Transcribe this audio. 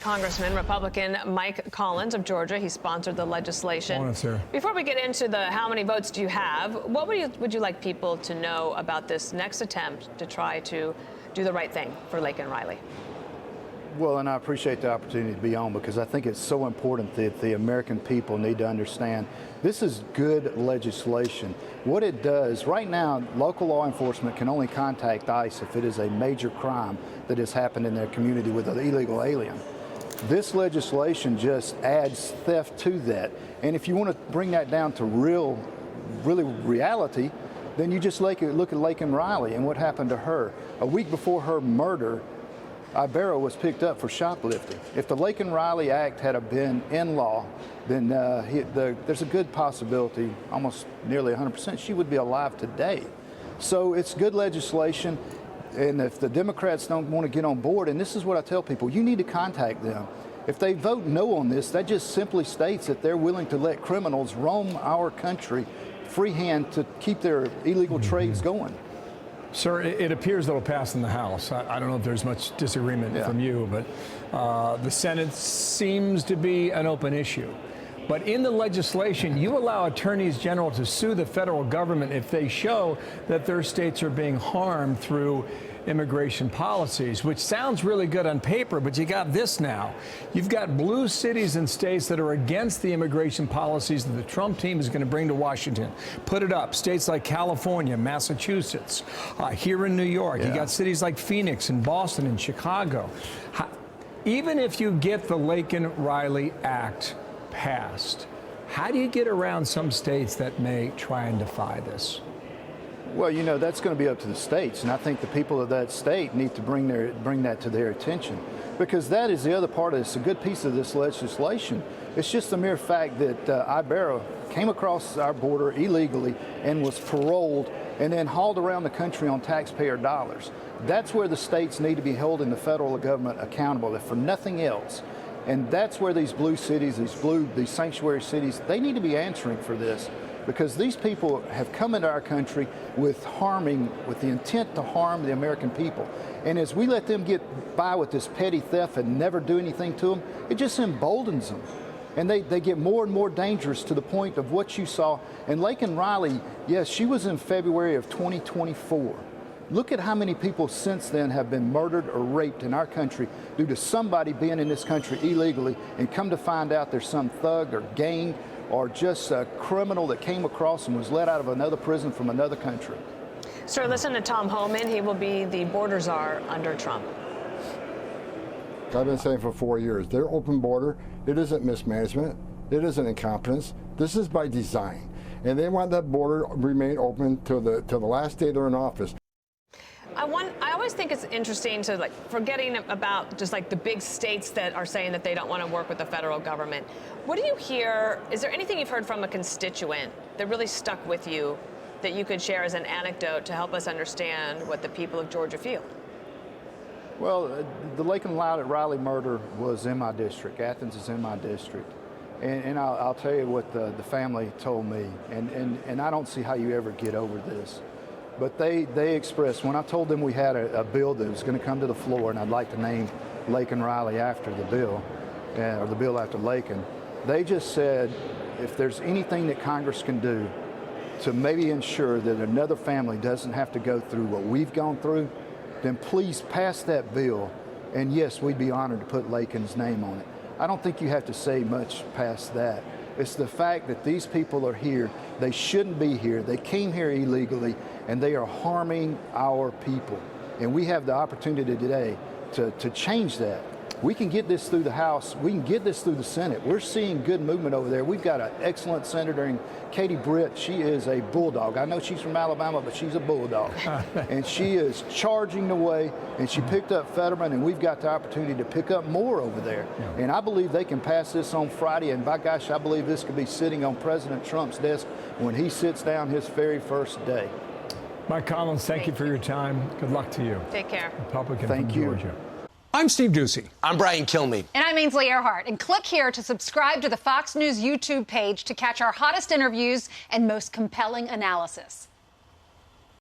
Congressman Republican Mike Collins of Georgia. He sponsored the legislation. Morning, sir. Before we get into the how many votes do you have, what would you like people to know about this next attempt to try to do the right thing for Laken Riley? Well, and I appreciate the opportunity to be on because I think it's so important that the American people need to understand this is good legislation. What it does, right now, local law enforcement can only contact ICE if it is a major crime that has happened in their community with an illegal alien. This legislation just adds theft to that. And if you want to bring that down to really reality, then you just look at Laken Riley and what happened to her. A week before her murder, Ibarra was picked up for shoplifting. If the Laken Riley Act had been in law, then there's a good possibility, almost nearly 100%, she would be alive today. So it's good legislation. And if the Democrats don't want to get on board, and this is what I tell people, you need to contact them. If they vote no on this, that just simply states that they're willing to let criminals roam our country freehand to keep their illegal trades going. Sir, it appears that it'll pass in the House. I don't know if there's much disagreement from you, but the Senate seems to be an open issue. But in the legislation, you allow attorneys general to sue the federal government if they show that their states are being harmed through immigration policies, which sounds really good on paper, but you got this now. You've got blue cities and states that are against the immigration policies that the Trump team is going to bring to Washington. Put it up. States like California, Massachusetts, here in New York. You got cities like Phoenix and Boston and Chicago. Even if you get the Laken Riley Act passed, how do you get around some states that may try and defy this? Well, you know, that's going to be up to the states, and I think the people of that state need to bring that to their attention, because that is the other part of this. A good piece of this legislation, it's just the mere fact that Ibarra came across our border illegally and was paroled and then hauled around the country on taxpayer dollars. That's where the states need to be holding the federal government accountable, if for nothing else. And that's where these blue cities, these sanctuary cities, they need to be answering for this, because these people have come into our country with the intent to harm the American people. And as we let them get by with this petty theft and never do anything to them, it just emboldens them. And they get more and more dangerous to the point of what you saw. And Laken Riley, yes, she was in February of 2024. Look at how many people since then have been murdered or raped in our country due to somebody being in this country illegally, and come to find out there's some thug or gang or just a criminal that came across and was let out of another prison from another country. Sir, listen to Tom Homan. He will be the border czar under Trump. I've been saying for 4 years, their open border, it isn't mismanagement, it isn't incompetence, this is by design. And they want that border to remain open till the last day they're in office. I always think it's interesting to, forgetting about just the big states that are saying that they don't want to work with the federal government. What do you hear? Is there anything you've heard from a constituent that really stuck with you that you could share as an anecdote to help us understand what the people of Georgia feel? Well, the Laken Riley murder was in my district. Athens is in my district. And I'll tell you what the family told me, and I don't see how you ever get over this. But they expressed, when I told them we had a bill that was going to come to the floor, and I'd like to name Laken Riley after the bill, or the bill after Laken, they just said, if there's anything that Congress can do to maybe ensure that another family doesn't have to go through what we've gone through, then please pass that bill. And yes, we'd be honored to put Laken's name on it. I don't think you have to say much past that. It's the fact that these people are here. They shouldn't be here. They came here illegally, and they are harming our people. And we have the opportunity today to change that. We can get this through the House. We can get this through the Senate. We're seeing good movement over there. We've got an excellent senator in Katie Britt. She is a bulldog. I know she's from Alabama, but she's a bulldog. And she is charging the way, and she picked up Fetterman, and we've got the opportunity to pick up more over there. And I believe they can pass this on Friday, and by gosh, I believe this could be sitting on President Trump's desk when he sits down his very first day. Mike Collins, thank you for your time. Good luck to you. Take care. Republican Thank from you. Georgia. I'm Steve Ducey. I'm Brian Kilmeade. And I'm Ainsley Earhart. And click here to subscribe to the Fox News YouTube page to catch our hottest interviews and most compelling analysis.